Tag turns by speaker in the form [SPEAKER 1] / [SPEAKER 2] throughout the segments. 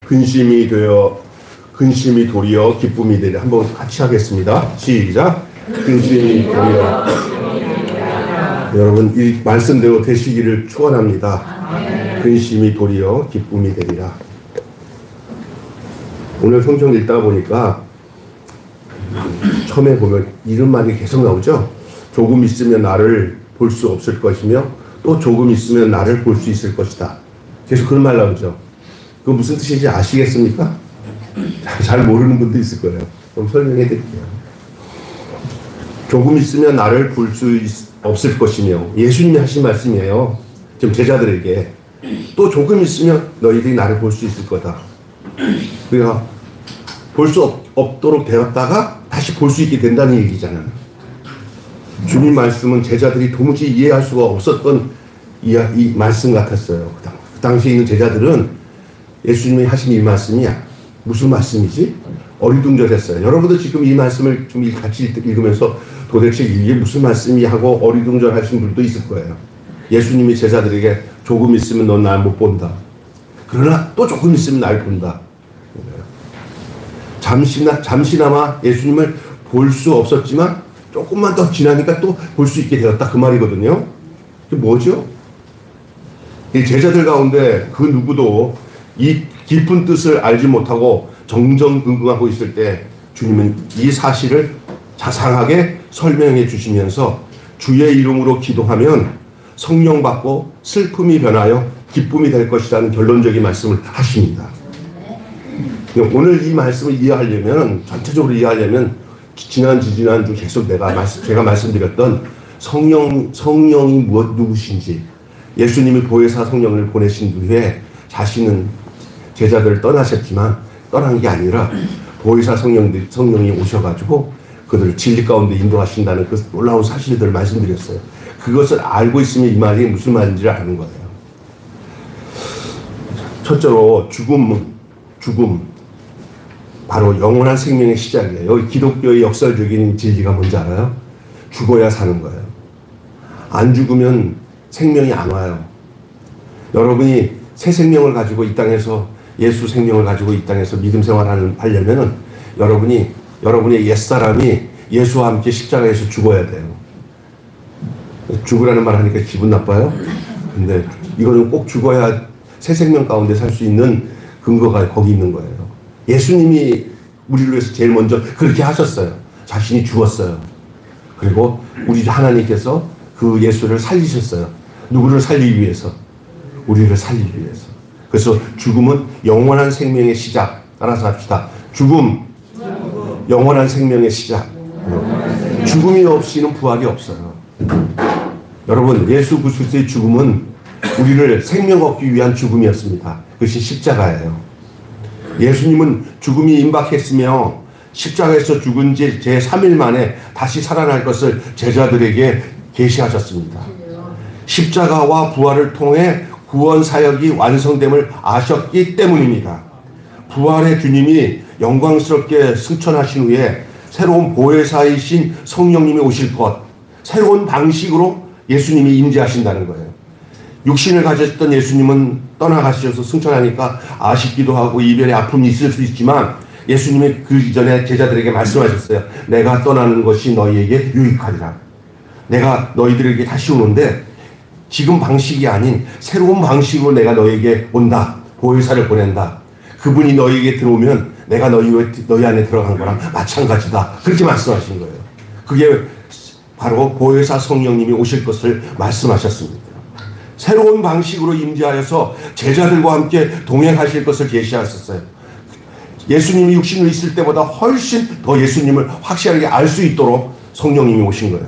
[SPEAKER 1] 근심이 도리어 기쁨이 되리라. 한번 같이 하겠습니다. 시작. 근심이 도리어. 여러분 이 말씀대로 되시기를 축원합니다. 근심이 도리어 기쁨이 되리라. 오늘 성경 읽다 보니까 처음에 보면 이런 말이 계속 나오죠. 조금 있으면 나를 볼 수 없을 것이며 또 조금 있으면 나를 볼 수 있을 것이다. 계속 그런 말 나오죠. 그거 무슨 뜻인지 아시겠습니까? 잘 모르는 분도 있을 거예요. 그럼 설명해 드릴게요. 조금 있으면 나를 볼 수 없을 것이며, 예수님이 하신 말씀이에요. 지금 제자들에게. 또 조금 있으면 너희들이 나를 볼 수 있을 거다. 그러니까 볼 수 없도록 되었다가 다시 볼 수 있게 된다는 얘기잖아요. 주님 말씀은 제자들이 도무지 이해할 수가 없었던 이 말씀 같았어요. 그 당시에 있는 제자들은 예수님이 하신 이 말씀이 무슨 말씀이지? 어리둥절했어요. 여러분도 지금 이 말씀을 좀 같이 읽으면서 도대체 이게 무슨 말씀이 하고 어리둥절하신 분도 있을 거예요. 예수님이 제자들에게 조금 있으면 넌 날 못 본다. 그러나 또 조금 있으면 날 본다. 잠시나마 예수님을 볼 수 없었지만 조금만 더 지나니까 또 볼 수 있게 되었다. 그 말이거든요. 그게 뭐죠? 이 제자들 가운데 그 누구도 이 깊은 뜻을 알지 못하고 정정긍긍하고 있을 때 주님은 이 사실을 자상하게 설명해 주시면서 주의 이름으로 기도하면 성령 받고 슬픔이 변하여 기쁨이 될 것이라는 결론적인 말씀을 하십니다. 오늘 이 말씀을 이해하려면, 전체적으로 이해하려면 지난주 계속 제가 말씀드렸던 성령이 누구신지, 예수님이 보혜사 성령을 보내신 후에 자신은 제자들을 떠나셨지만 떠난 게 아니라 보혜사 성령이 오셔가지고 그들을 진리 가운데 인도하신다는 그 놀라운 사실들을 말씀드렸어요. 그것을 알고 있으면 이 말이 무슨 말인지를 아는 거예요. 첫째로 죽음 바로 영원한 생명의 시작이에요. 여기 기독교의 역설적인 진리가 뭔지 알아요? 죽어야 사는 거예요. 안 죽으면 생명이 안 와요. 여러분이 새 생명을 가지고 이 땅에서, 예수 생명을 가지고 이 땅에서 믿음 생활을 하려면은 여러분의 옛사람이 예수와 함께 십자가에서 죽어야 돼요. 죽으라는 말 하니까 기분 나빠요? 근데 이거는 꼭 죽어야 새 생명 가운데 살 수 있는 근거가 거기 있는 거예요. 예수님이 우리를 위해서 제일 먼저 그렇게 하셨어요. 자신이 죽었어요. 그리고 우리 하나님께서 그 예수를 살리셨어요. 누구를 살리기 위해서? 우리를 살리기 위해서. 그래서 죽음은 영원한 생명의 시작. 따라서 합시다. 죽음, 영원한 생명의 시작. 죽음이 없이는 부활이 없어요. 여러분, 예수 그리스도의 죽음은 우리를 생명 얻기 위한 죽음이었습니다. 그것이 십자가예요. 예수님은 죽음이 임박했으며 십자가에서 죽은 지 제3일 만에 다시 살아날 것을 제자들에게 계시하셨습니다. 십자가와 부활을 통해 구원 사역이 완성됨을 아셨기 때문입니다. 부활의 주님이 영광스럽게 승천하신 후에 새로운 보혜사이신 성령님이 오실 것, 새로운 방식으로 예수님이 임재하신다는 거예요. 육신을 가졌던 예수님은 떠나가셔서 승천하니까 아쉽기도 하고 이별의 아픔이 있을 수 있지만 예수님이 그 이전에 제자들에게 말씀하셨어요. 내가 떠나는 것이 너희에게 유익하리라. 내가 너희들에게 다시 오는데 지금 방식이 아닌 새로운 방식으로 내가 너희에게 온다. 보혜사를 보낸다. 그분이 너희에게 들어오면 내가 너희 안에 들어간 거랑 마찬가지다. 그렇게 말씀하신 거예요. 그게 바로 보혜사 성령님이 오실 것을 말씀하셨습니다. 새로운 방식으로 임재하여서 제자들과 함께 동행하실 것을 계시하셨어요. 예수님이 육신으로 있을 때보다 훨씬 더 예수님을 확실하게 알 수 있도록 성령님이 오신 거예요.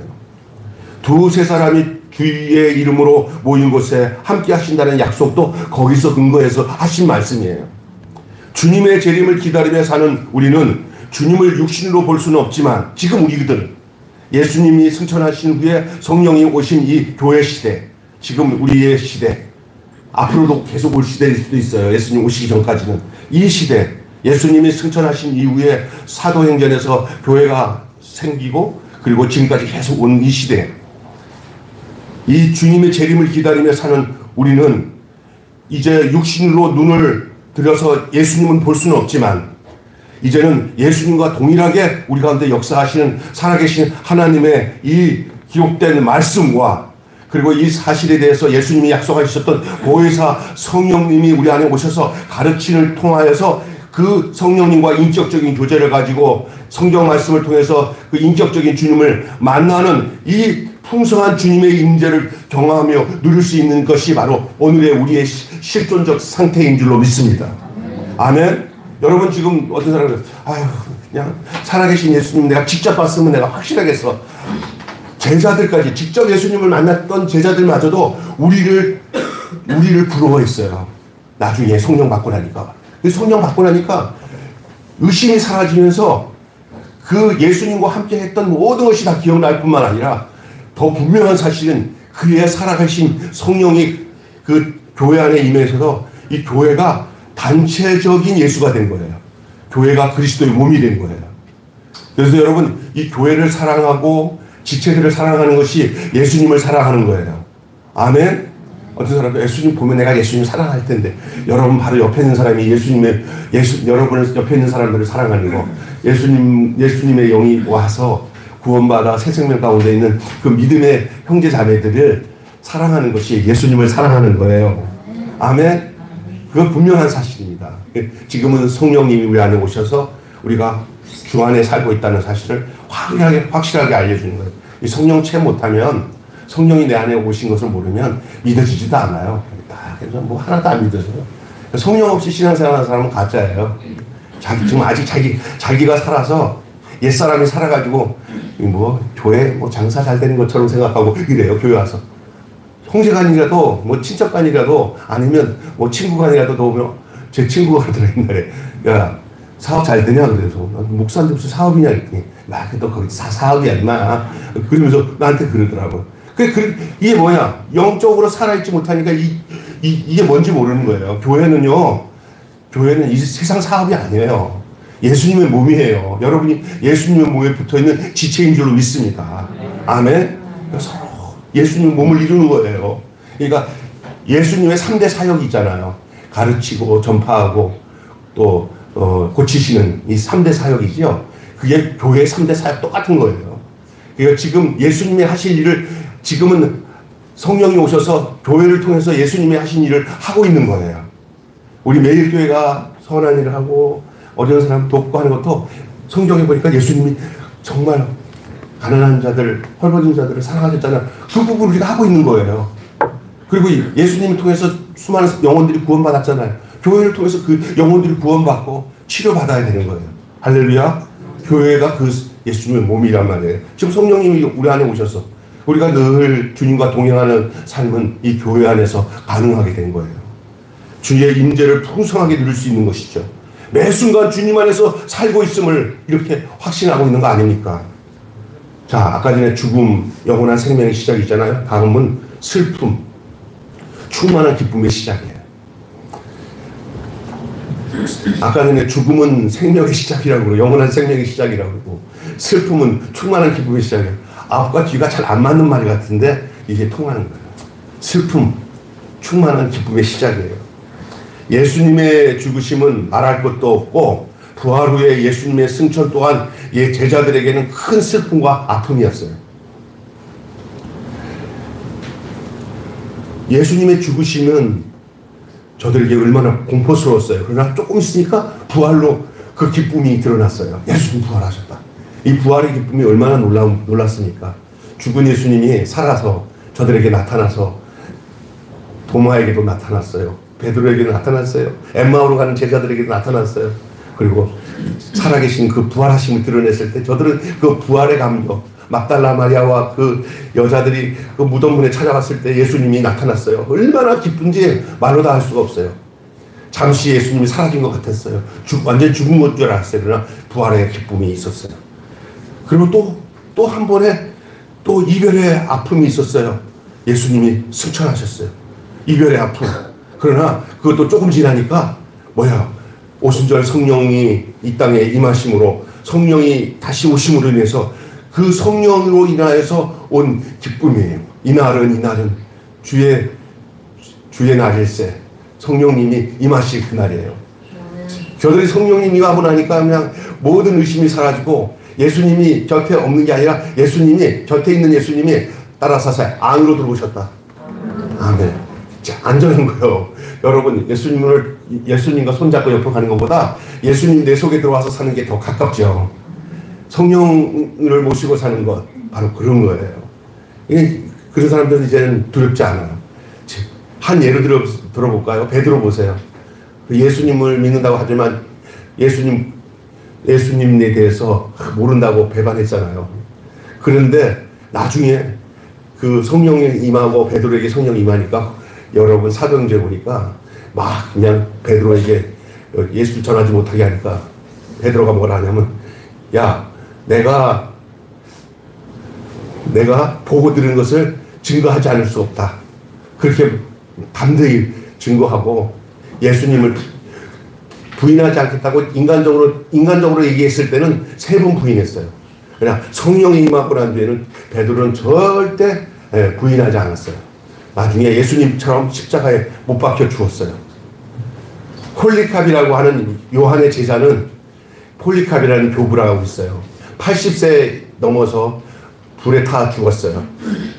[SPEAKER 1] 두세 사람이 주의 이름으로 모인 곳에 함께 하신다는 약속도 거기서 근거해서 하신 말씀이에요. 주님의 재림을 기다리며 사는 우리는 주님을 육신으로 볼 수는 없지만 지금 우리들은 예수님이 승천하신 후에 성령이 오신 이 교회 시대, 지금 우리의 시대, 앞으로도 계속 올 시대일 수도 있어요. 예수님 오시기 전까지는. 이 시대, 예수님이 승천하신 이후에 사도행전에서 교회가 생기고 그리고 지금까지 계속 온 이 시대, 이 주님의 재림을 기다리며 사는 우리는 이제 육신으로 눈을 들여서 예수님은 볼 수는 없지만 이제는 예수님과 동일하게 우리 가운데 역사하시는 살아계신 하나님의 이 기록된 말씀과 그리고 이 사실에 대해서 예수님이 약속하셨던 보혜사 성령님이 우리 안에 오셔서 가르침을 통하여서 그 성령님과 인격적인 교제를 가지고 성경 말씀을 통해서 그 인격적인 주님을 만나는 이 풍성한 주님의 임재를 경험하며 누릴 수 있는 것이 바로 오늘의 우리의 실존적 상태인 줄로 믿습니다. 아멘. 여러분 지금 어떤 사람은 아유 그냥 살아계신 예수님 내가 직접 봤으면 내가 확실하겠어. 제자들까지 직접 예수님을 만났던 제자들마저도 우리를 부러워했어요. 나중에 성령 받고 나니까. 성령 받고 나니까 의심이 사라지면서 그 예수님과 함께 했던 모든 것이 다 기억날 뿐만 아니라 더 분명한 사실은 그의 살아가신 성령이 그 교회 안에 임해서 이 교회가 단체적인 예수가 된 거예요. 교회가 그리스도의 몸이 된 거예요. 그래서 여러분 이 교회를 사랑하고 지체들을 사랑하는 것이 예수님을 사랑하는 거예요. 아멘. 어떤 사람도 예수님 보면 내가 예수님 사랑할 텐데 여러분 바로 옆에 있는 사람이 여러분을 옆에 있는 사람들을 사랑하는 거. 예수님의 영이 와서 구원받아 새 생명 가운데 있는 그 믿음의 형제 자매들을 사랑하는 것이 예수님을 사랑하는 거예요. 아멘. 그건 분명한 사실입니다. 지금은 성령님이 우리 안에 오셔서 우리가 주 안에 살고 있다는 사실을 확실하게 알려주는 거예요. 이 성령 채 못하면 성령이 내 안에 오신 것을 모르면 믿어지지도 않아요. 그래서 뭐 하나도 안 믿어져요. 성령 없이 신앙생활하는 사람은 가짜예요. 지금 아직 자기가 살아서 옛사람이 살아가지고 뭐 교회 뭐 장사 잘 되는 것처럼 생각하고 이래요. 교회 와서. 형제간이라도 뭐 친척간이라도 아니면 뭐 친구간이라도 도우면 제 친구가 그러더라 옛날에 야 사업 잘 되냐 그래서 목사인데 무슨 사업이냐 그랬더니 나 너 거기 사업이야 임마 그러면서 나한테 그러더라고. 이게 뭐냐 영적으로 살아있지 못하니까 이게 뭔지 모르는 거예요. 교회는 이 세상 사업이 아니에요. 예수님의 몸이에요. 여러분이 예수님의 몸에 붙어있는 지체인 줄로 믿습니다. 아멘. 서로 예수님 몸을 이루는 거예요. 그러니까 예수님의 3대 사역이 있잖아요. 가르치고 전파하고 또 고치시는 이 3대 사역이죠. 그게 교회의 3대 사역 똑같은 거예요. 그러니까 지금 예수님이 하실 일을 지금은 성령이 오셔서 교회를 통해서 예수님이 하신 일을 하고 있는 거예요. 우리 매일 교회가 선한 일을 하고 어려운 사람 돕고 하는 것도 성경에 보니까 예수님이 정말 가난한 자들, 헐벗은 자들을 사랑하셨잖아요. 그 부분을 우리가 하고 있는 거예요. 그리고 예수님을 통해서 수많은 영혼들이 구원받았잖아요. 교회를 통해서 그 영혼들이 구원받고 치료받아야 되는 거예요. 할렐루야. 교회가 그 예수님의 몸이란 말이에요. 지금 성령님이 우리 안에 오셔서 우리가 늘 주님과 동행하는 삶은 이 교회 안에서 가능하게 된 거예요. 주의 임재를 풍성하게 누릴 수 있는 것이죠. 매 순간 주님 안에서 살고 있음을 이렇게 확신하고 있는 거 아닙니까? 자, 아까 전에 죽음, 영원한 생명의 시작이잖아요. 다음은 슬픔, 충만한 기쁨의 시작이에요. 아까 전에 죽음은 생명의 시작이라고 그러고 영원한 생명의 시작이라고 그러고 슬픔은 충만한 기쁨의 시작이에요. 앞과 뒤가 잘 안 맞는 말 같은데 이게 통하는 거예요. 슬픔, 충만한 기쁨의 시작이에요. 예수님의 죽으심은 말할 것도 없고 부활 후에 예수님의 승천 또한 제자들에게는 큰 슬픔과 아픔이었어요. 예수님의 죽으심은 저들에게 얼마나 공포스러웠어요. 그러나 조금 있으니까 부활로 그 기쁨이 드러났어요. 예수님 부활하셨다. 이 부활의 기쁨이 얼마나 놀랐습니까? 죽은 예수님이 살아서 저들에게 나타나서 도마에게도 나타났어요. 베드로에게도 나타났어요. 엠마오로 가는 제자들에게도 나타났어요. 그리고 살아계신 그 부활하심을 드러냈을 때 저들은 그 부활의 감격, 막달라 마리아와 그 여자들이 그 무덤문에 찾아갔을 때 예수님이 나타났어요. 얼마나 기쁜지 말로 다 할 수가 없어요. 잠시 예수님이 사라진 것 같았어요. 완전히 죽은 것 줄 알았어요. 그러나 부활의 기쁨이 있었어요. 그리고 또 한 번에 또 이별의 아픔이 있었어요. 예수님이 승천하셨어요. 이별의 아픔. 그러나 그것도 조금 지나니까 오순절 성령이 이 땅에 임하심으로 성령이 다시 오심으로 인해서 그 성령으로 인하여서 온 기쁨이에요. 이날은 주의 날일세 성령님이 임하실 그날이에요. 저들이 성령님이 하고 나니까 그냥 모든 의심이 사라지고 예수님이 곁에 없는 게 아니라 예수님이 곁에 있는 예수님이 따라서서 안으로 들어오셨다. 아멘. 자, 안전한 거예요. 여러분, 예수님과 손잡고 옆으로 가는 것보다 예수님 내 속에 들어와서 사는 게 더 가깝죠. 성령을 모시고 사는 것, 바로 그런 거예요. 그런 사람들은 이제는 두렵지 않아요. 한 예를 들어볼까요? 베드로 보세요. 예수님을 믿는다고 하지만 예수님에 대해서 모른다고 배반했잖아요. 그런데 나중에 그 성령이 임하고 베드로에게 성령이 임하니까 여러분 사도행전에 보니까 막 그냥 베드로에게 예수를 전하지 못하게 하니까 베드로가 뭐라 하냐면, 야, 내가 보고 들은 것을 증거하지 않을 수 없다. 그렇게 담대히 증거하고 예수님을 부인하지 않겠다고 인간적으로 얘기했을 때는 3번 부인했어요. 그냥 성령이 임하고 난 뒤에는 베드로는 절대 부인하지 않았어요. 나중에 예수님처럼 십자가에 못 박혀 죽었어요. 폴리캅이라고 하는 요한의 제자는 폴리캅이라는 교부라고 있어요. 80세 넘어서 불에 타 죽었어요.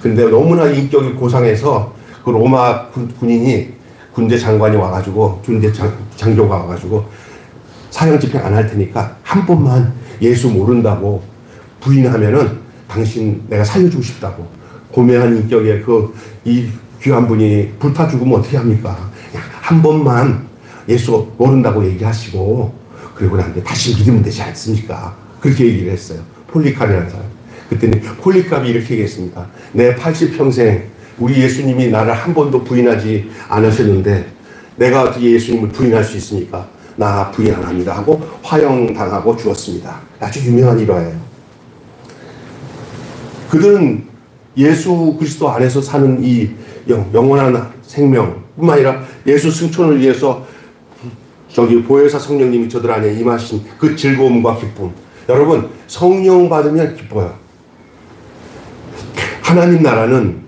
[SPEAKER 1] 근데 너무나 인격이 고상해서 그 로마 군인이 군대 장관이 와가지고 군대 장교가 와가지고 사형 집행 안 할 테니까 한 번만 예수 모른다고 부인하면은 당신 내가 살려주고 싶다고 고매한 인격의 이 귀한 분이 불타 죽으면 어떻게 합니까? 한 번만 예수 모른다고 얘기하시고 그리고 난 뒤에 다시 믿으면 되지 않습니까? 그렇게 얘기를 했어요. 폴리캅이라는 사람. 그때는 폴리캅이 이렇게 얘기했습니다. 내 80평생 우리 예수님이 나를 한 번도 부인하지 않으셨는데 내가 어떻게 예수님을 부인할 수 있습니까? 나 부인 안 합니다 하고 화형당하고 죽었습니다. 아주 유명한 일화예요. 그들은 예수 그리스도 안에서 사는 이 영원한 생명뿐만 아니라 예수 승천을 위해서 보혜사 성령님이 저들 안에 임하신 그 즐거움과 기쁨. 여러분, 성령 받으면 기뻐요. 하나님 나라는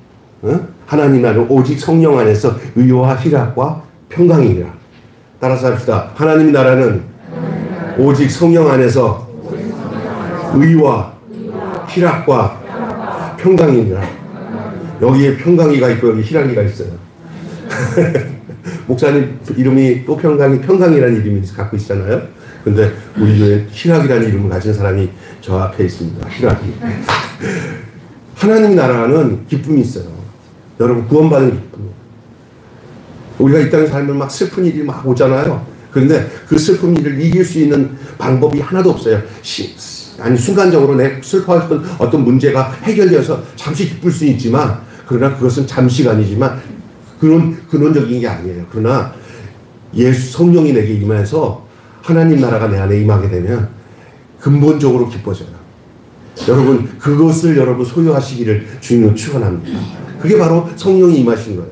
[SPEAKER 1] 오직 성령 안에서 의와 희락과 평강이라. 따라서 합시다. 하나님 나라는 오직 성령 안에서 의와 희락과 평강이라. 여기에 평강이가 있고 여기 희락이가 있어요. 목사님 이름이 또 평강이라는 이름을 갖고 있잖아요. 근데 우리 교회에 희락이라는 이름을 가진 사람이 저 앞에 있습니다. 희락이. 하나님 나라는 기쁨이 있어요. 여러분, 구원받는 기쁨. 우리가 이 땅에 살면 막 슬픈 일이 막 오잖아요. 그런데 그 슬픈 일을 이길 수 있는 방법이 하나도 없어요. 순간적으로 내 슬퍼했던 어떤 문제가 해결되어서 잠시 기쁠 수 있지만, 그러나 그것은 잠시간이지만 근원적인 게 아니에요. 그러나 예수 성령이 내게 임해서 하나님 나라가 내 안에 임하게 되면 근본적으로 기뻐져요. 여러분, 그것을 여러분 소유하시기를 주님은 축원합니다. 그게 바로 성령이 임하신 거예요.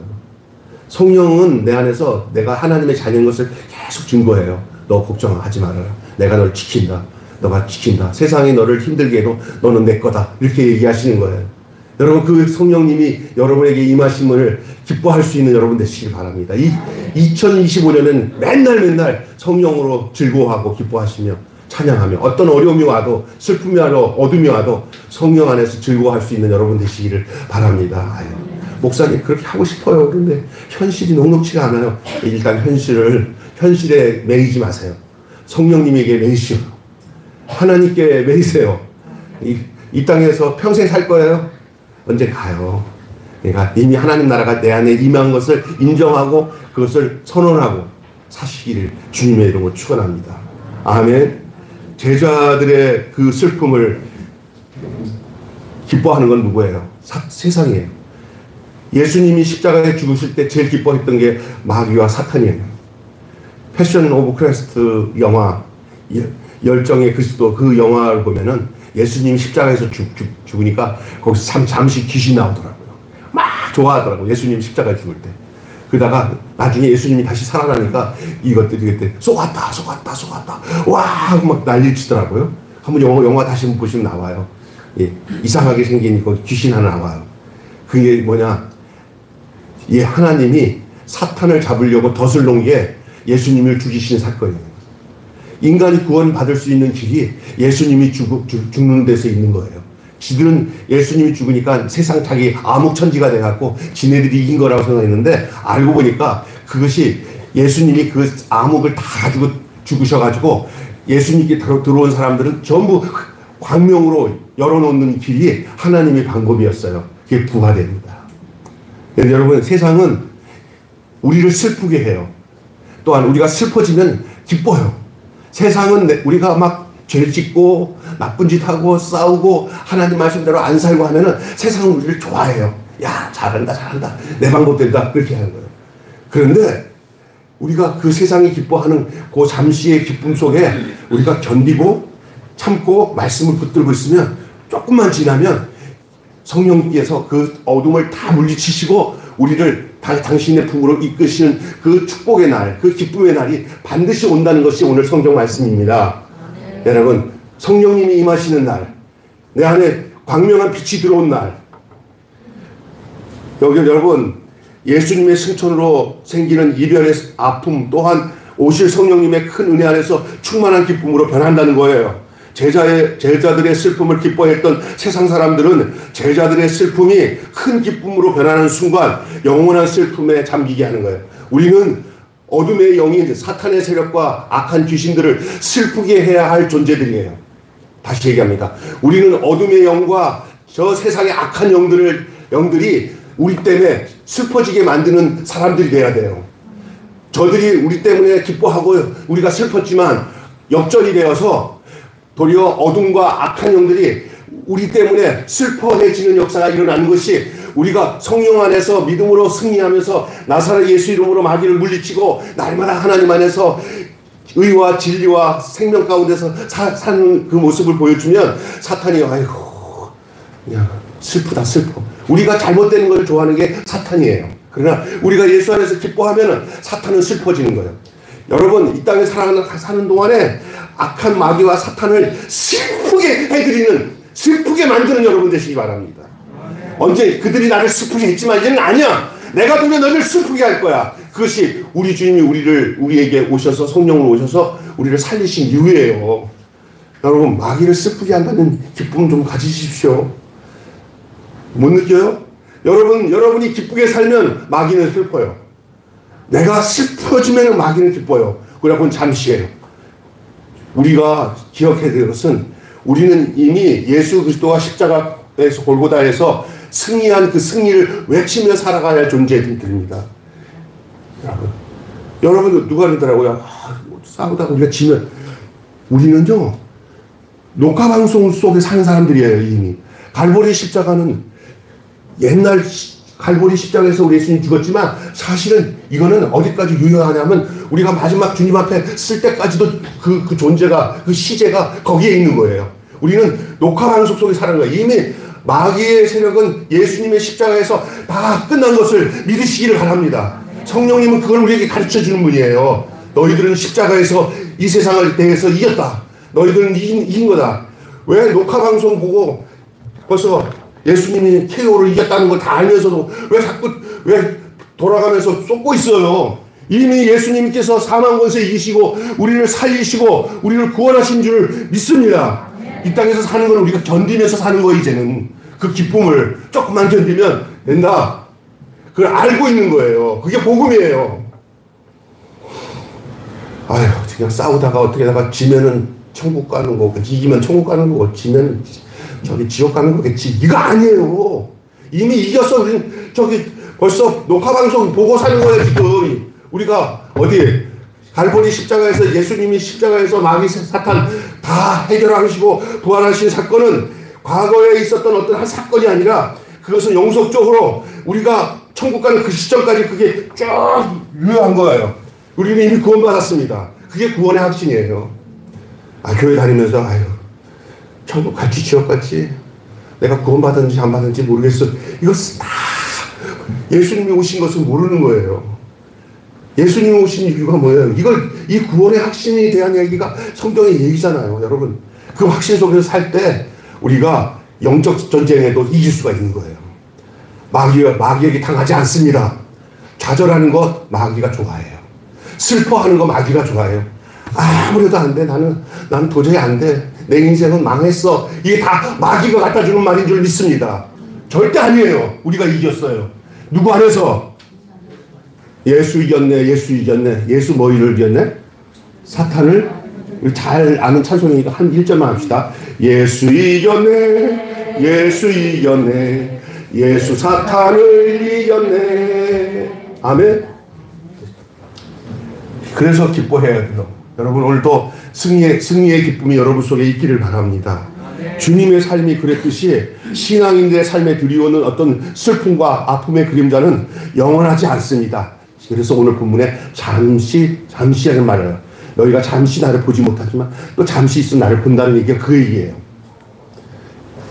[SPEAKER 1] 성령은 내 안에서 내가 하나님의 자녀인 것을 계속 증거해요. 너 걱정하지 말아라. 내가 널 지킨다. 너가 지킨다. 세상이 너를 힘들게 해도 너는 내 거다. 이렇게 얘기하시는 거예요. 여러분, 그 성령님이 여러분에게 임하심을 기뻐할 수 있는 여러분 되시길 바랍니다. 2025년은 맨날 성령으로 즐거워하고 기뻐하시며 찬양하며 어떤 어려움이 와도 슬픔이 와도 어둠이 와도 성령 안에서 즐거워할 수 있는 여러분 되시기를 바랍니다. 아유, 목사님 그렇게 하고 싶어요. 그런데 현실이 녹록지가 않아요. 일단 현실에 매이지 마세요. 성령님에게 매이시오. 하나님께 매이세요. 이 땅에서 평생 살 거예요? 언제 가요? 그러니까 이미 하나님 나라가 내 안에 임한 것을 인정하고 그것을 선언하고 사시기를 주님의 이름으로 축원합니다. 아멘. 제자들의 그 슬픔을 기뻐하는 건 누구예요? 세상이에요. 예수님이 십자가에 죽으실 때 제일 기뻐했던 게 마귀와 사탄이에요. 패션 오브 크라이스트 영화, 열정의 그리스도 그 영화를 보면은 예수님이 십자가에서 죽으니까 거기서 잠시 귀신 나오더라고요. 막 좋아하더라고요. 예수님 십자가에 죽을 때. 그러다가 나중에 예수님이 다시 살아나니까 이것들이 그때 쏘았다 와 하고 막 난리 치더라고요. 한번 영화 다시 한번 보시면 나와요. 예, 이상하게 생긴 귀신 하나 나와요. 그게 뭐냐, 하나님이 사탄을 잡으려고 덫을 놓은 게 예수님을 죽이신 사건이에요. 인간이 구원받을 수 있는 길이 예수님이 죽는 데서 있는 거예요. 지들은 예수님이 죽으니까 세상 자기 암흑천지가 돼갖고 지네들이 이긴 거라고 생각했는데 알고 보니까 그것이 예수님이 그 암흑을 다 가지고 죽으셔가지고 예수님께 들어온 사람들은 전부 광명으로 열어놓는 길이 하나님의 방법이었어요. 그게 부활입니다. 여러분, 세상은 우리를 슬프게 해요. 또한 우리가 슬퍼지면 기뻐요. 세상은 우리가 막 죄 짓고 나쁜 짓 하고 싸우고 하나님 말씀대로 안 살고 하면은 세상은 우리를 좋아해요. 야, 잘한다. 내 방법 된다. 그렇게 하는 거예요. 그런데 우리가 그 세상이 기뻐하는 그 잠시의 기쁨 속에 우리가 견디고 참고 말씀을 붙들고 있으면 조금만 지나면 성령께서 그 어둠을 다 물리치시고 우리를 당신의 품으로 이끄시는 그 축복의 날, 그 기쁨의 날이 반드시 온다는 것이 오늘 성경 말씀입니다. 여러분, 성령님이 임하시는 날, 내 안에 광명한 빛이 들어온 날, 여러분, 예수님의 승천으로 생기는 이별의 아픔 또한 오실 성령님의 큰 은혜 안에서 충만한 기쁨으로 변한다는 거예요. 제자들의 슬픔을 기뻐했던 세상 사람들은 제자들의 슬픔이 큰 기쁨으로 변하는 순간 영원한 슬픔에 잠기게 하는 거예요. 우리는 어둠의 영인 사탄의 세력과 악한 귀신들을 슬프게 해야 할 존재들이에요. 다시 얘기합니다. 우리는 어둠의 영과 저 세상의 악한 영들이 우리 때문에 슬퍼지게 만드는 사람들이 돼야 돼요. 저들이 우리 때문에 기뻐하고 우리가 슬펐지만 역전이 되어서 도리어 어둠과 악한 영들이 우리 때문에 슬퍼해지는 역사가 일어나는 것이 우리가 성령 안에서 믿음으로 승리하면서 나사렛 예수 이름으로 마귀를 물리치고 날마다 하나님 안에서 의와 진리와 생명 가운데서 사는 그 모습을 보여주면 사탄이 아이고 그냥 슬프다 슬퍼. 우리가 잘못된 걸 좋아하는 게 사탄이에요. 그러나 우리가 예수 안에서 기뻐하면 사탄은 슬퍼지는 거예요. 여러분, 이 땅에 사는 동안에 악한 마귀와 사탄을 슬프게 해드리는, 슬프게 만드는 여러분 되시기 바랍니다. 언제 그들이 나를 슬프게 했지만 이제는 아니야. 내가 보면 너를 슬프게 할 거야. 그것이 우리 주님이 우리에게 오셔서 성령으로 오셔서 우리를 살리신 이유예요. 여러분, 마귀를 슬프게 한다는 기쁨 좀 가지십시오. 못 느껴요? 여러분이 기쁘게 살면 마귀는 슬퍼요. 내가 슬퍼지면 마귀는 기뻐요. 그래갖고는 잠시예요. 우리가 기억해야 될 것은 우리는 이미 예수 그리스도와 십자가에서 골고다에서 승리한 그 승리를 외치며 살아가야 할 존재들입니다. 여러분 누가 그러더라고요. 싸우다가 우리가 지면 우리는요 녹화방송 속에 사는 사람들이에요. 이미 갈보리 십자가는 옛날 갈보리 십자가에서 우리 예수님 죽었지만 사실은 이거는 어디까지 유효하냐면 우리가 마지막 주님 앞에 쓸 때까지도 그 존재가 그 시제가 거기에 있는 거예요. 우리는 녹화방송 속에 사는 거예요. 이미 마귀의 세력은 예수님의 십자가에서 다 끝난 것을 믿으시기를 바랍니다. 성령님은 그걸 우리에게 가르쳐주는 분이에요. 너희들은 십자가에서 이 세상을 대해서 이겼다. 너희들은 이긴 거다. 왜 녹화방송 보고 벌써 예수님이 KO를 이겼다는 걸 다 알면서도 왜 돌아가면서 쏟고 있어요. 이미 예수님께서 사망 권세 이기시고 우리를 살리시고 우리를 구원하신 줄 믿습니다. 이 땅에서 사는 건 우리가 견디면서 사는 거예요. 이제는 그 기쁨을 조금만 견디면 된다. 그걸 알고 있는 거예요. 그게 복음이에요. 아휴, 그냥 싸우다가 어떻게다가 지면은 천국 가는 거고 이기면 천국 가는 거고 지면 저기 지옥 가는 거겠지. 이거 아니에요. 이미 이겼어. 우리는 저기 벌써 녹화방송 보고 사는 거예요. 지금 우리가 어디 갈보리 십자가에서 예수님이 십자가에서 마귀 사탄 다 해결하시고 부활하신 사건은 과거에 있었던 어떤 한 사건이 아니라 그것은 영속적으로 우리가 천국 가는 그 시점까지 그게 쭉 유효한 거예요. 우리는 이미 구원받았습니다. 그게 구원의 확신이에요. 교회 다니면서 아유 천국 갈지 지옥 갈지 내가 구원받았는지 안 받았는지 모르겠어. 이거 다 예수님이 오신 것을 모르는 거예요. 예수님이 오신 이유가 뭐예요? 이 구원의 확신에 대한 얘기가 성경의 얘기잖아요. 여러분 그 확신 속에서 살 때 우리가 영적 전쟁에도 이길 수가 있는 거예요. 마귀에게 당하지 않습니다. 좌절하는 것 마귀가 좋아해요. 슬퍼하는 거 마귀가 좋아해요. 아무래도 안 돼. 나는 도저히 안 돼. 내 인생은 망했어. 이게 다 마귀가 갖다 주는 말인 줄 믿습니다. 절대 아니에요. 우리가 이겼어요. 누구 안에서? 예수 이겼네. 예수 이겼네. 예수 뭐를 이겼네? 사탄을. 잘 아는 찬송이니까 한 1절만 합시다. 예수 이겼네. 예수 이겼네. 예수 사탄을 이겼네. 아멘. 그래서 기뻐해야 돼요. 여러분 오늘도 승리의 기쁨이 여러분 속에 있기를 바랍니다. 주님의 삶이 그랬듯이 신앙인들의 삶에 들이오는 어떤 슬픔과 아픔의 그림자는 영원하지 않습니다. 그래서 오늘 본문에 잠시 하는 말이에요. 너희가 잠시 나를 보지 못하지만 또 잠시 있으면 나를 본다는 얘기가 그 얘기예요.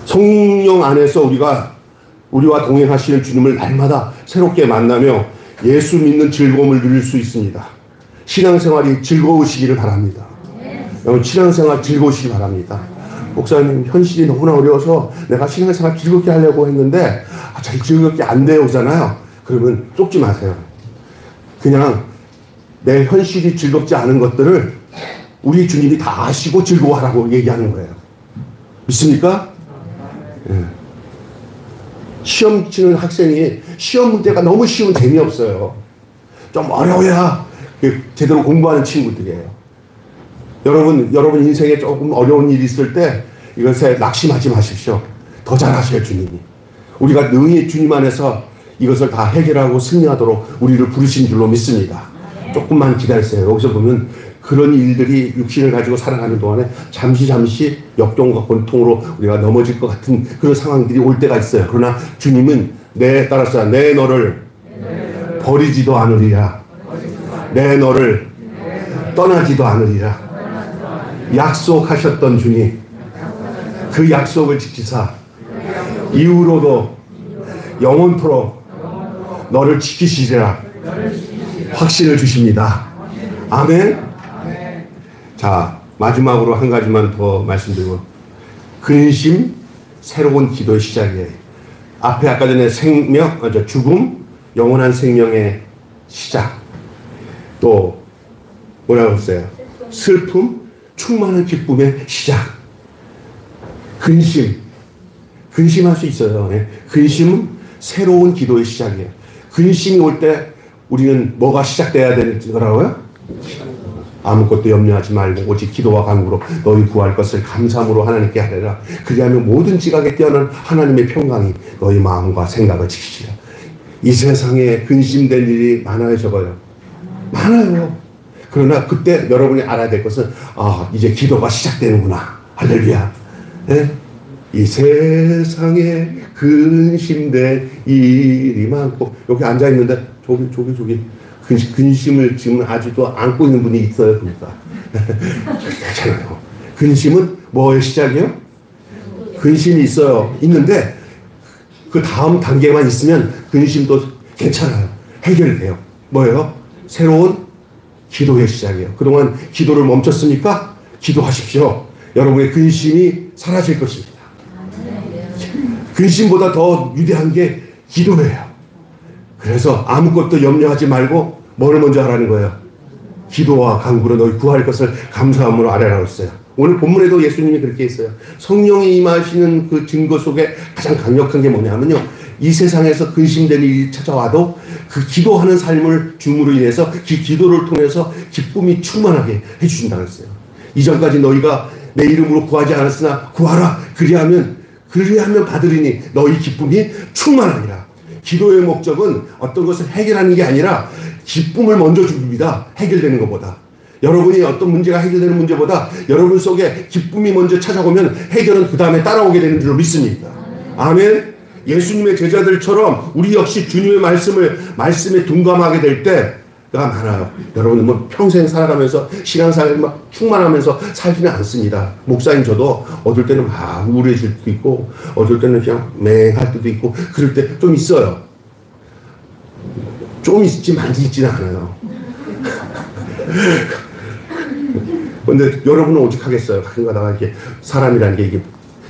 [SPEAKER 1] 성령 안에서 우리와 동행하시는 주님을 날마다 새롭게 만나며 예수 믿는 즐거움을 누릴 수 있습니다. 신앙생활이 즐거우시기를 바랍니다. 여러분 신앙생활 즐거우시기 바랍니다. 목사님 현실이 너무나 어려워서 내가 신앙생활 즐겁게 하려고 했는데 잘 즐겁게 안 되오잖아요. 그러면 쫓지 마세요. 그냥 내 현실이 즐겁지 않은 것들을 우리 주님이 다 아시고 즐거워하라고 얘기하는 거예요. 믿습니까? 예. 시험 치는 학생이 시험 문제가 너무 쉬우면 재미없어요. 좀 어려워야 제대로 공부하는 친구들이에요. 여러분 인생에 조금 어려운 일이 있을 때 이것에 낙심하지 마십시오. 더 잘하셔요 주님이. 우리가 능히 주님 안에서 이것을 다 해결하고 승리하도록 우리를 부르신 줄로 믿습니다. 조금만 기다리세요. 여기서 보면 그런 일들이 육신을 가지고 살아가는 동안에 잠시 역경과 고통으로 우리가 넘어질 것 같은 그런 상황들이 올 때가 있어요. 그러나 주님은 내 너를 버리지도 않으리라. 내 너를 떠나지도 않으리라. 약속하셨던 주님, 그 약속을 지키사 이후로도 영원토록 너를 지키시리라 확신을 주십니다. 아멘. 자, 마지막으로 한 가지만 더 말씀드리고, 근심, 새로운 기도의 시작이에요. 앞에 아까 전에 죽음, 영원한 생명의 시작. 또 뭐라고 했어요? 슬픔, 충만한 기쁨의 시작. 근심할 수 있어요. 근심은 새로운 기도의 시작이에요. 근심이 올 때 우리는 뭐가 시작돼야 되는 거라고요? 아무것도 염려하지 말고 오직 기도와 간구로 너희 구할 것을 감사함으로 하나님께 하리라. 그리하면 모든 지각에 뛰어난 하나님의 평강이 너희 마음과 생각을 지키시라. 이 세상에 근심된 일이 많아요, 적어요? 많아요. 그러나 그때 여러분이 알아야 될 것은 이제 기도가 시작되는구나. 할렐루야. 네? 이 세상에 근심된 일이 많고, 여기 앉아있는데 저기 근심을 지금 아직도 안고 있는 분이 있어요. 그러니까 괜찮아요. 근심은 뭐의 시작이에요? 근심이 있는데 그 다음 단계만 있으면 근심도 괜찮아요. 해결돼요. 뭐예요? 새로운 기도의 시작이에요. 그동안 기도를 멈췄습니까? 기도하십시오. 여러분의 근심이 사라질 것입니다. 근심보다 더 위대한 게 기도예요. 그래서 아무것도 염려하지 말고 뭐를 먼저 하라는 거예요? 기도와 간구로 너희 구할 것을 감사함으로 아뢰라고 했어요. 오늘 본문에도 예수님이 그렇게 했어요. 성령이 임하시는 그 증거 속에 가장 강력한 게 뭐냐면요, 이 세상에서 근심된 일이 찾아와도 그 기도하는 삶을 줌으로 인해서 그 기도를 통해서 기쁨이 충만하게 해주신다고 했어요. 이전까지 너희가 내 이름으로 구하지 않았으나 구하라. 그리하면 받으리니 너희 기쁨이 충만하리라. 기도의 목적은 어떤 것을 해결하는 게 아니라 기쁨을 먼저 줍니다. 해결되는 것보다. 여러분이 어떤 문제가 해결되는 문제보다 여러분 속에 기쁨이 먼저 찾아오면 해결은 그 다음에 따라오게 되는 줄로 믿습니다. 아멘. 예수님의 제자들처럼 우리 역시 주님의 말씀에 둔감하게 될 때가 많아요. 여러분은 뭐 평생 살아가면서 신앙생활 막 충만하면서 살지는 않습니다. 목사님 저도 어떨 때는 막 우울해질 때도 있고 어떨 때는 그냥 맹할 때도 있고 그럴 때 좀 있어요. 좀 있지 많이 있지는 않아요. 근데 여러분은 오직하겠어요. 가끔가다가 이렇게 사람이라는 게 이게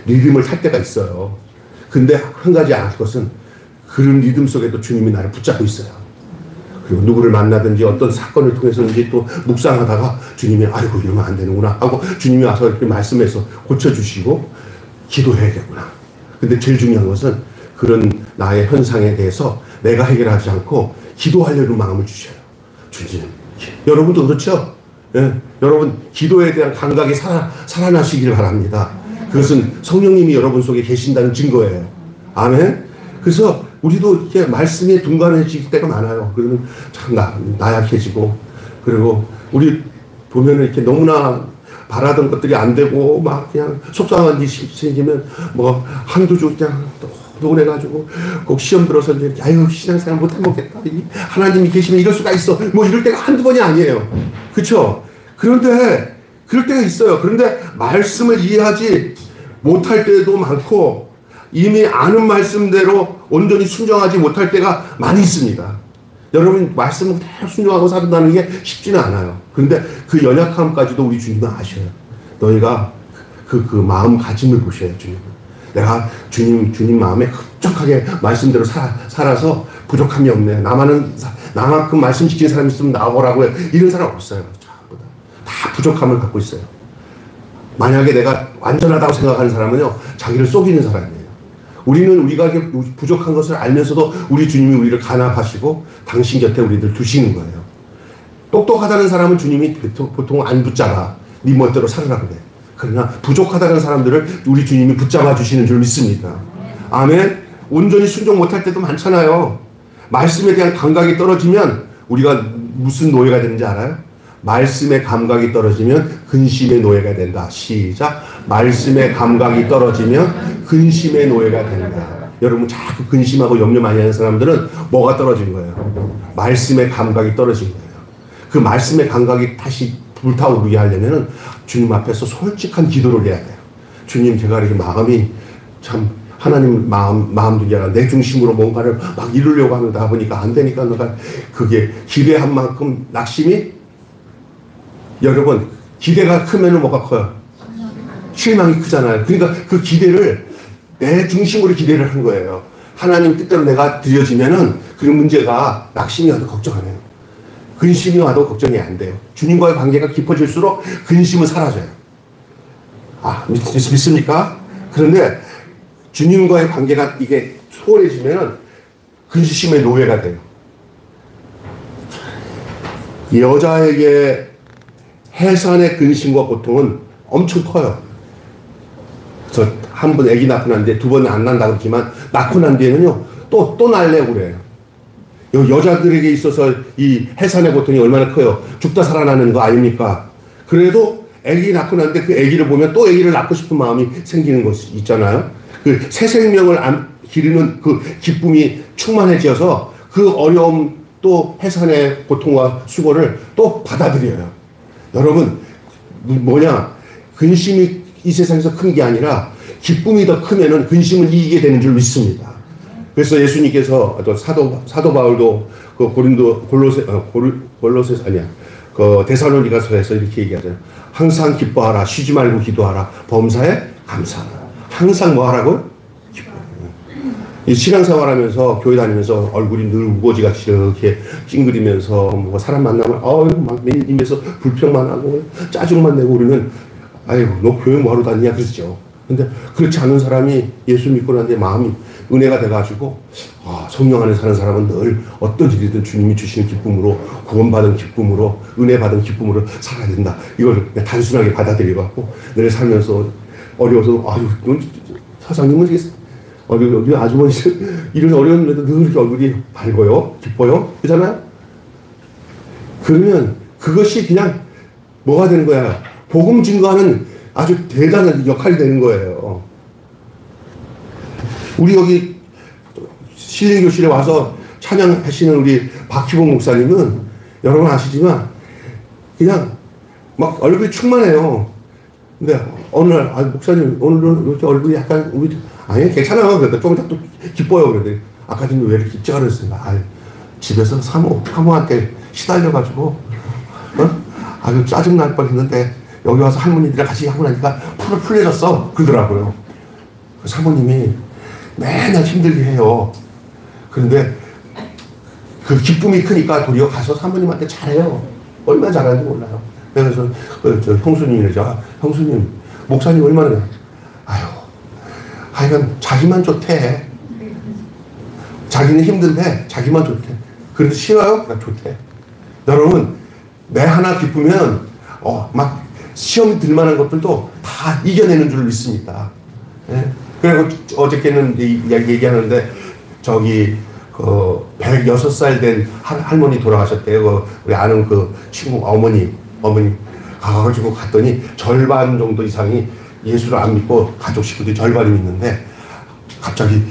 [SPEAKER 1] 리듬을 탈 때가 있어요. 근데 한 가지 알 것은 그런 리듬 속에도 주님이 나를 붙잡고 있어요. 그리고 누구를 만나든지 어떤 사건을 통해서든지 또 묵상하다가 주님이 아이고 이러면 안 되는구나 하고 주님이 와서 이렇게 말씀해서 고쳐주시고 기도해야겠구나. 근데 제일 중요한 것은 그런 나의 현상에 대해서 내가 해결하지 않고 기도하려는 마음을 주셔요. 주님. 여러분도 그렇죠? 예, 여러분 기도에 대한 감각이 살아나시길 바랍니다. 그것은 성령님이 여러분 속에 계신다는 증거예요. 아멘. 그래서 우리도 이렇게 말씀에 둔감해질 때가 많아요. 그러면 참 나약해지고, 그리고 우리 보면은 이렇게 너무나 바라던 것들이 안 되고 막 그냥 속상한 일이 생기면 뭐 한두 주 그냥 노래가지고 꼭 시험 들어서 이제 아유 신앙생활 못해먹겠다. 하나님이 계시면 이럴 수가 있어. 뭐 이럴 때가 한두 번이 아니에요. 그렇죠? 그런데 그럴 때가 있어요. 그런데 말씀을 이해하지 못할 때도 많고 이미 아는 말씀대로 온전히 순종하지 못할 때가 많이 있습니다. 여러분 말씀을 그대로 순종하고 산다는 게 쉽지는 않아요. 그런데 그 연약함까지도 우리 주님은 아셔요. 너희가 그 마음가짐을 보셔요. 주님은. 내가 주님 마음에 흡족하게 말씀대로 살아서 부족함이 없네. 나만큼 말씀 지키는 사람이 있으면 나오라고 해요. 이런 사람 없어요. 전부 다 부족함을 갖고 있어요. 만약에 내가 완전하다고 생각하는 사람은요, 자기를 속이는 사람이에요. 우리는 우리가 부족한 것을 알면서도 우리 주님이 우리를 간합하시고 당신 곁에 우리를 두시는 거예요. 똑똑하다는 사람은 주님이 보통 안 붙잡아. 네 멋대로 살으라 그래. 그러나 부족하다는 사람들을 우리 주님이 붙잡아 주시는 줄 믿습니다. 아멘. 온전히 순종 못할 때도 많잖아요. 말씀에 대한 감각이 떨어지면 우리가 무슨 노예가 되는지 알아요? 말씀의 감각이 떨어지면 근심의 노예가 된다. 시작. 말씀의 감각이 떨어지면 근심의 노예가 된다. 여러분 자꾸 근심하고 염려 많이 하는 사람들은 뭐가 떨어진 거예요? 말씀의 감각이 떨어진 거예요. 그 말씀의 감각이 다시 불타오르게 하려면 주님 앞에서 솔직한 기도를 해야 돼요. 주님, 제가 이렇게 마음이 참 하나님 마음도 아니라 내 중심으로 뭔가를 막 이루려고 하다 보니까 안 되니까 내가 그게 기대한 만큼 낙심이, 여러분 기대가 크면 뭐가 커요? 실망이 크잖아요. 그러니까 그 기대를 내 중심으로 기대를 한 거예요. 하나님 뜻대로 내가 드려지면은 그 문제가 낙심이 와도 걱정 안 해요. 근심이 와도 걱정이 안 돼요. 주님과의 관계가 깊어질수록 근심은 사라져요. 믿습니까? 그런데 주님과의 관계가 이게 소홀해지면 근심의 노예가 돼요. 여자에게 해산의 근심과 고통은 엄청 커요. 저 한 번 아기 낳고 난 뒤에 두 번은 안 난다고 그러지만 낳고 난 뒤에는요 또 날래고 그래요. 여자들에게 있어서 이 해산의 고통이 얼마나 커요. 죽다 살아나는 거 아닙니까? 그래도 아기 낳고 난 뒤에 그 아기를 보면 또 아기를 낳고 싶은 마음이 생기는 것이 있잖아요. 그 새 생명을 기르는 그 기쁨이 충만해져서 그 어려움 또 해산의 고통과 수고를 또 받아들여요. 여러분 근심이 이 세상에서 큰 게 아니라 기쁨이 더 크면은 근심을 이기게 되는 줄 믿습니다. 그래서 예수님께서 또 사도 바울도 그 그 데살로니가서에서 이렇게 얘기하잖아요. 항상 기뻐하라, 쉬지 말고 기도하라, 범사에 감사하라. 항상 뭐 하라고? 이 신앙생활하면서 교회 다니면서 얼굴이 늘 우거지같이 이렇게 찡그리면서 뭐 사람 만나면 막 입에서 불평만 하고 짜증만 내고 우리는 아이고 너 교회 뭐하러 다니냐 그러죠. 근데 그렇지 않은 사람이 예수 믿고 난 뒤에 마음이 은혜가 돼가지고 성령 안에 사는 사람은 늘 어떤 일이든 주님이 주시는 기쁨으로, 구원받은 기쁨으로, 은혜 받은 기쁨으로 살아야 된다. 이걸 그냥 단순하게 받아들여갖고 늘 살면서 어려워서 사장님은 여기 아주머니 이런 어려운데도 늘 이렇게 얼굴이 밝아요, 기뻐요, 그잖아요. 그러면 그것이 그냥 뭐가 되는 거야? 복음 증거하는 아주 대단한 역할이 되는 거예요. 우리 여기 신령교실에 와서 찬양하시는 우리 박희봉 목사님은 여러분 아시지만 그냥 막 얼굴이 충만해요. 근데 어느 날 목사님 오늘은 이렇게 얼굴이 약간 아니 괜찮아요. 그러니까 좀 이따 또 기뻐요. 그런데 아까 전에 왜 이렇게 찌가 그랬습니까? 집에서 사모한테 시달려가지고 아주 짜증날 뻔했는데 여기 와서 할머니들이랑 같이 하고 나니까 풀려졌어 그러더라고요. 사모님이 맨날 힘들게 해요. 그런데 그 기쁨이 크니까 도리어 가서 사모님한테 잘해요. 얼마나 잘하는지 몰라요. 그래서 저 형수님이 그러죠. 아, 형수님, 목사님 얼마나, 아유, 하여간 자기만 좋대. 자기는 힘든데 자기만 좋대. 그래도 싫어요? 나 좋대. 여러분, 내 하나 기쁘면 막 시험 들만한 것들도 다 이겨내는 줄 믿습니다. 예? 그리고 어저께는 얘기하는데 저기 106살 된 할머니 돌아가셨대요. 우리 아는 그 친구 어머니 가가지고 갔더니 절반 정도 이상이 예수를 안 믿고 가족 식구들이 절반이 믿는데 갑자기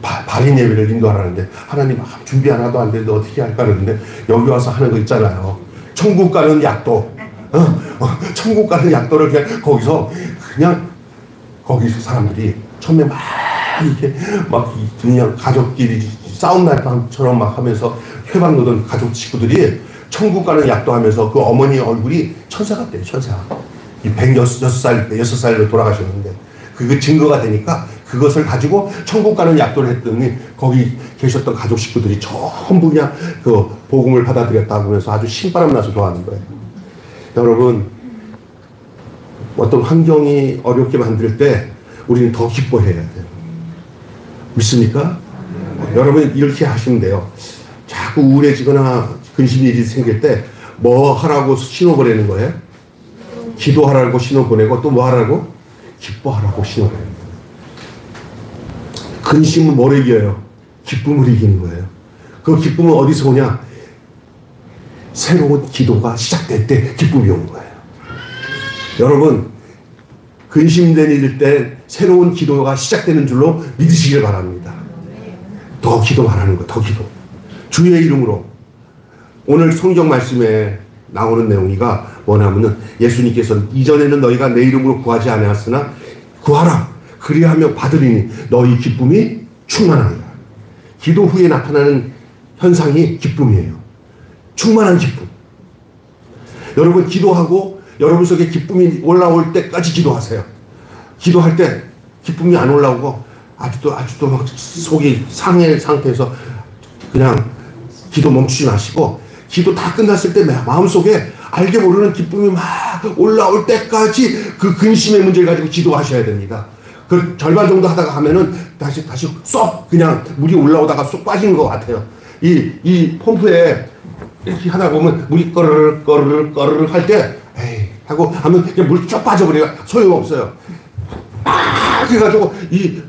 [SPEAKER 1] 발인 예배를 인도하라는데 하나님 준비 하나도 안 되는데 어떻게 할까 그러는데 여기 와서 하는 거 있잖아요. 천국 가는 약도. 천국 가는 약도를 그냥 거기서 사람들이 처음에 막 이렇게 막 그냥 가족끼리 싸움 날 밤처럼 막 하면서 회방 놓던 가족 친구들이 천국 가는 약도 하면서 그 어머니 얼굴이 천사 같대요. 천사. 이 106살로 돌아가셨는데 그게 증거가 되니까 그것을 가지고 천국 가는 약도를 했더니 거기 계셨던 가족 식구들이 전부 그냥 그 복음을 받아들였다고 하면서 아주 신바람 나서 좋아하는 거예요. 여러분, 어떤 환경이 어렵게 만들 때 우리는 더 기뻐해야 돼요. 믿습니까? 여러분 이렇게 하시면 돼요. 자꾸 우울해지거나 근심 일이 생길 때 뭐 하라고 신호 보내는 거예요? 기도하라고 신호 보내고 또 뭐 하라고? 기뻐하라고 신호 보내는 거예요. 근심은 뭘 이겨요? 기쁨을 이기는 거예요. 그 기쁨은 어디서 오냐? 새로운 기도가 시작될 때 기쁨이 오는 거예요. 여러분, 근심된 일 때 새로운 기도가 시작되는 줄로 믿으시길 바랍니다. 더 기도 말하는 거, 더 기도. 주의 이름으로. 오늘 성경 말씀에 나오는 내용이가 뭐냐면은 예수님께서 이전에는 너희가 내 이름으로 구하지 아니하였으나 구하라. 그리하며 받으리니 너희 기쁨이 충만하리라. 기도 후에 나타나는 현상이 기쁨이에요. 충만한 기쁨. 여러분 기도하고 여러분 속에 기쁨이 올라올 때까지 기도하세요. 기도할 때 기쁨이 안 올라오고 아직도 막 속이 상해 상태에서 그냥 기도 멈추지 마시고 기도 다 끝났을 때 마음속에 알게 모르는 기쁨이 막 올라올 때까지 그 근심의 문제를 가지고 기도하셔야 됩니다. 그 절반 정도 하다가 하면은 다시 쏙 그냥 물이 올라오다가 쏙 빠지는 것 같아요. 이 펌프에 이렇게 하다 보면 물이 꺼르륵 할 때 에이 하고 하면 그냥 물이 쭉 빠져버려요. 소용없어요. 막 해가지고 이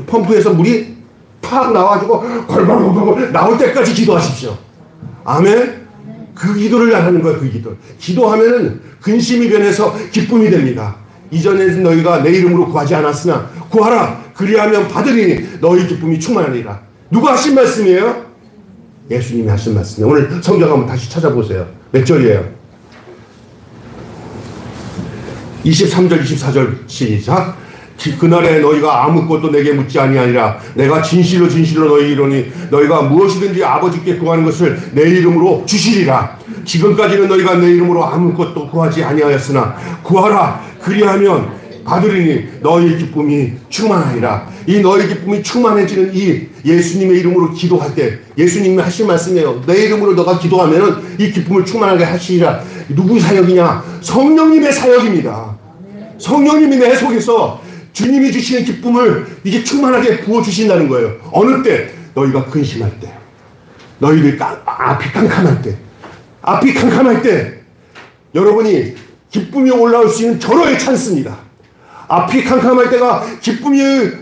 [SPEAKER 1] 펌프에서 물이 팍 나와가지고 걸걸걸걸 나올 때까지 기도하십시오. 아멘. 그 기도를 하는 거예요. 그 기도. 기도하면은 근심이 변해서 기쁨이 됩니다. 이전에는 너희가 내 이름으로 구하지 않았으나 구하라. 그리하면 받으리니 너희 기쁨이 충만하리라. 누가 하신 말씀이에요? 예수님이 하신 말씀이에요. 오늘 성경 한번 다시 찾아보세요. 몇 절이에요? 23절 24절 시작. 그날에 너희가 아무것도 내게 묻지 아니하리라. 내가 진실로 너희 이르노니 너희가 무엇이든지 아버지께 구하는 것을 내 이름으로 주시리라. 지금까지는 너희가 내 이름으로 아무것도 구하지 아니하였으나 구하라. 그리하면 받으리니 너희 기쁨이 충만하리라. 이 너희 기쁨이 충만해지는 이 예수님의 이름으로 기도할 때 예수님이 하신 말씀이에요. 내 이름으로 너가 기도하면은 이 기쁨을 충만하게 하시리라. 누구 사역이냐? 성령님의 사역입니다. 성령님이 내 속에서 주님이 주시는 기쁨을 이게 충만하게 부어주신다는 거예요. 어느 때? 너희가 근심할 때. 너희들 앞이 캄캄할 때. 여러분이 기쁨이 올라올 수 있는 전호의 찬스입니다. 앞이 캄캄할 때가 기쁨이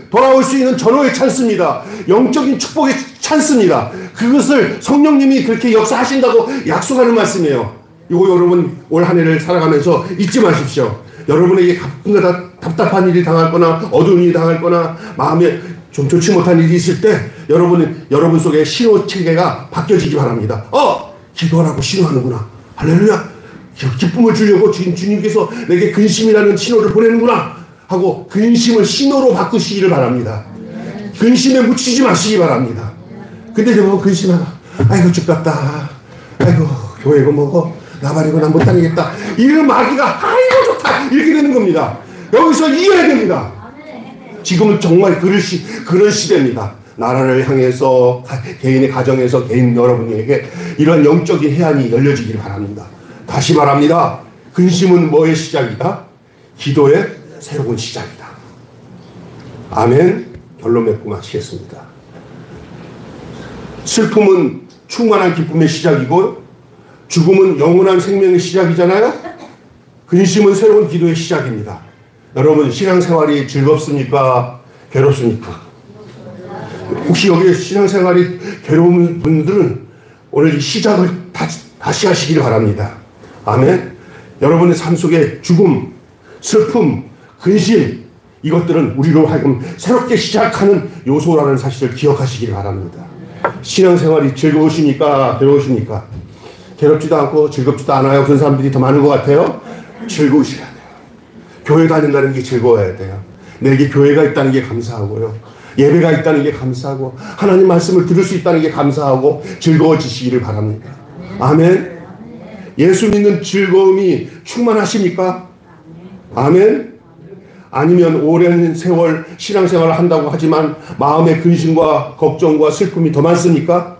[SPEAKER 1] 돌아올 수 있는 전호의 찬스입니다. 영적인 축복의 찬스입니다. 그것을 성령님이 그렇게 역사하신다고 약속하는 말씀이에요. 이거 여러분 올 한 해를 살아가면서 잊지 마십시오. 여러분에게 가끔가다 답답한 일이 당할거나 어두운 일이 당할거나 마음에 좀 좋지 못한 일이 있을 때 여러분 속에 신호 체계가 바뀌어지기 바랍니다. 기도하라고 신호하는구나. 할렐루야. 기쁨을 주려고 주님께서 내게 근심이라는 신호를 보내는구나 하고 근심을 신호로 바꾸시기를 바랍니다. 근심에 묻히지 마시기 바랍니다. 근데 여러분 근심하다. 아이고 죽겠다. 아이고 교회 이거 먹어. 나 말이고 난 못다니겠다. 이런 마귀가 아이고 좋다. 이렇게 되는 겁니다. 여기서 이겨야 됩니다. 지금은 정말 그런 시대입니다. 나라를 향해서 개인의 가정에서 개인 여러분에게 이런 영적인 해안이 열려지길 바랍니다. 다시 말합니다. 근심은 뭐의 시작이다? 기도의 새로운 시작이다. 아멘. 결론 맺고 마치겠습니다. 슬픔은 충만한 기쁨의 시작이고 죽음은 영원한 생명의 시작이잖아요. 근심은 새로운 기도의 시작입니다. 여러분 신앙생활이 즐겁습니까? 괴롭습니까? 혹시 여기 신앙생활이 괴로운 분들은 오늘 이 시작을 다시 하시길 바랍니다. 아멘. 여러분의 삶 속에 죽음, 슬픔, 근심 이것들은 우리로 하여금 새롭게 시작하는 요소라는 사실을 기억하시길 바랍니다. 신앙생활이 즐거우십니까? 괴로우십니까? 괴롭지도 않고 즐겁지도 않아요. 그런 사람들이 더 많은 것 같아요. 즐거우셔야 돼요. 교회 다닌다는 게 즐거워야 돼요. 내게 교회가 있다는 게 감사하고요. 예배가 있다는 게 감사하고 하나님 말씀을 들을 수 있다는 게 감사하고 즐거워지시기를 바랍니다. 아멘. 예수 믿는 즐거움이 충만하십니까? 아멘. 아니면 오랜 세월 신앙생활을 한다고 하지만 마음의 근심과 걱정과 슬픔이 더 많습니까?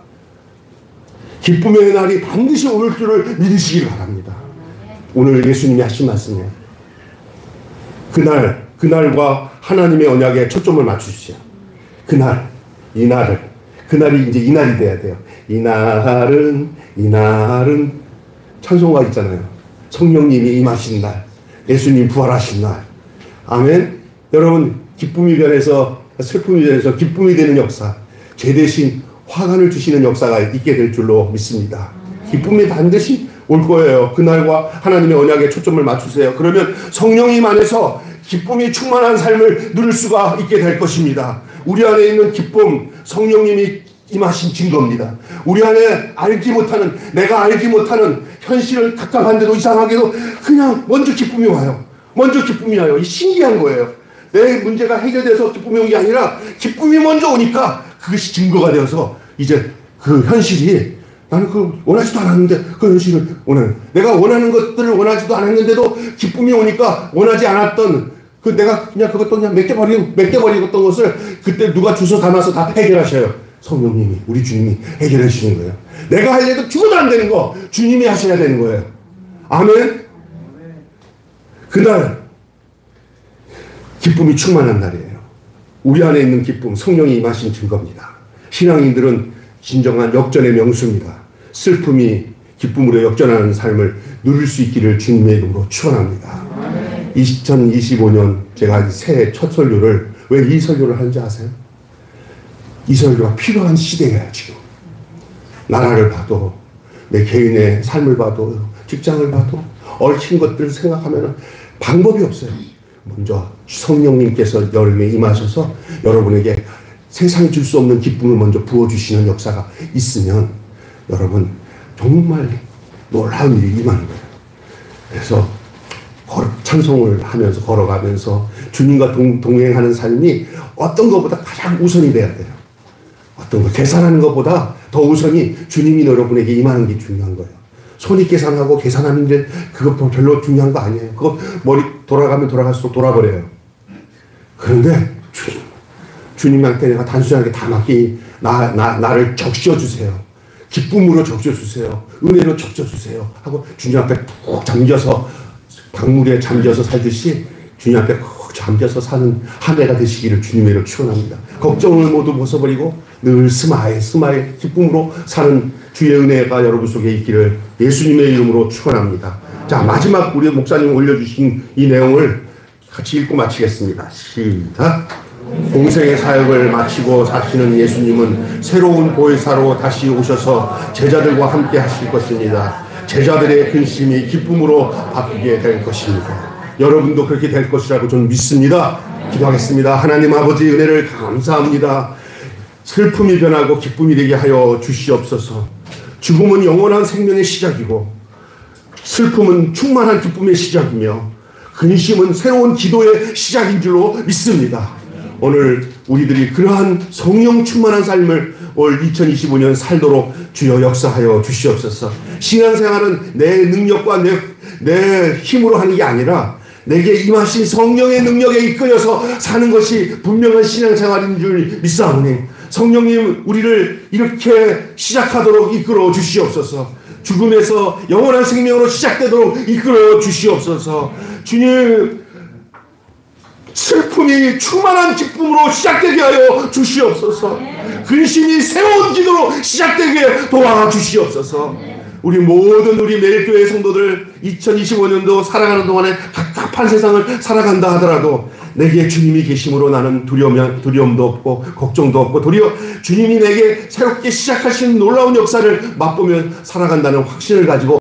[SPEAKER 1] 기쁨의 날이 반드시 올 줄을 믿으시길 바랍니다. 오늘 예수님이 하신 말씀이에요. 그날과 하나님의 언약에 초점을 맞추십시오. 그날이 이제 이날이 돼야 돼요. 이날은 찬송가 있잖아요. 성령님이 임하신 날, 예수님 부활하신 날. 아멘. 여러분 기쁨이 변해서 슬픔이 변해서 기쁨이 되는 역사, 죄 대신 화관을 주시는 역사가 있게 될 줄로 믿습니다. 기쁨이 반드시 올 거예요. 그날과 하나님의 언약에 초점을 맞추세요. 그러면 성령님 안에서 기쁨이 충만한 삶을 누릴 수가 있게 될 것입니다. 우리 안에 있는 기쁨, 성령님이 임하신 증거입니다. 우리 안에 내가 알지 못하는 현실을 답답한데도 이상하게도 그냥 먼저 기쁨이 와요. 이 신기한 거예요. 내 문제가 해결돼서 기쁨이 온 게 아니라 기쁨이 먼저 오니까 그것이 증거가 되어서 이제 그 현실이 나는 원하지도 않았는데 그 현실을 내가 원하는 것들을 원하지도 않았는데도 기쁨이 오니까 원하지 않았던 내가 그냥 그것도 그냥 맡겨버리던 것을 그때 누가 주워 담아서 다 해결하셔요. 성령님이, 우리 주님이 해결해 주시는 거예요. 내가 하려도 죽어도 안 되는 거 주님이 하셔야 되는 거예요. 아멘. 그날 기쁨이 충만한 날이에요. 우리 안에 있는 기쁨, 성령이 임하신 증거입니다. 신앙인들은 진정한 역전의 명수입니다. 슬픔이 기쁨으로 역전하는 삶을 누릴 수 있기를 주님의 이름으로 축원합니다. 2025년 제가 새해 첫 설교를 왜 이 설교를 하는지 아세요? 이 설교가 필요한 시대예요. 지금 나라를 봐도 내 개인의 삶을 봐도 직장을 봐도 얽힌 것들을 생각하면 방법이 없어요. 먼저 성령님께서 여러분에 임하셔서 여러분에게 세상이 줄 수 없는 기쁨을 먼저 부어주시는 역사가 있으면 여러분 정말 놀라운 일이 임하는 거예요. 그래서 찬송을 하면서 걸어가면서 주님과 동행하는 삶이 어떤 것보다 가장 우선이 돼야 돼요. 어떤 거 계산하는 것보다 더 우선이 주님이 여러분에게 임하는 게 중요한 거예요. 손이 계산하고 계산하는 게 그것도 별로 중요한 거 아니에요. 그거 머리 돌아가면 돌아갈수록 돌아버려요. 그런데 주님한테 내가 단순하게 다 맡기 나를 적셔주세요. 기쁨으로 적셔주세요. 은혜로 적셔주세요. 하고 주님 앞에 푹 잠겨서 강물에 잠겨서 살듯이 주님 앞에 푹 잠겨서 사는 한 해가 되시기를 주님의 이름으로 축원합니다. 걱정을 모두 벗어버리고 늘 스마일 기쁨으로 사는 주의 은혜가 여러분 속에 있기를 예수님의 이름으로 축원합니다. 자, 마지막 우리 목사님 올려주신 이 내용을 같이 읽고 마치겠습니다. 시작. 공생의 사역을 마치고 사시는 예수님은 새로운 보혜사로 다시 오셔서 제자들과 함께 하실 것입니다. 제자들의 근심이 기쁨으로 바뀌게 될 것입니다. 여러분도 그렇게 될 것이라고 저는 믿습니다. 기도하겠습니다. 하나님 아버지 은혜를 감사합니다. 슬픔이 변하고 기쁨이 되게 하여 주시옵소서. 죽음은 영원한 생명의 시작이고 슬픔은 충만한 기쁨의 시작이며 근심은 새로운 기도의 시작인 줄로 믿습니다. 오늘 우리들이 그러한 성령 충만한 삶을 올 2025년 살도록 주여 역사하여 주시옵소서. 신앙생활은 내 능력과 내 힘으로 하는 게 아니라 내게 임하신 성령의 능력에 이끌려서 사는 것이 분명한 신앙생활인 줄 믿사오니 성령님 우리를 이렇게 시작하도록 이끌어 주시옵소서. 죽음에서 영원한 생명으로 시작되도록 이끌어 주시옵소서. 주님, 슬픔이 충만한 기쁨으로 시작되게 하여 주시옵소서. 근심이 새로운 기도로 시작되게 도와주시옵소서. 우리 모든 우리 매일교회 성도들 2025년도 살아가는 동안에 갑갑한 세상을 살아간다 하더라도 내게 주님이 계심으로 나는 두려움도 없고 걱정도 없고 도리어 주님이 내게 새롭게 시작하신 놀라운 역사를 맛보며 살아간다는 확신을 가지고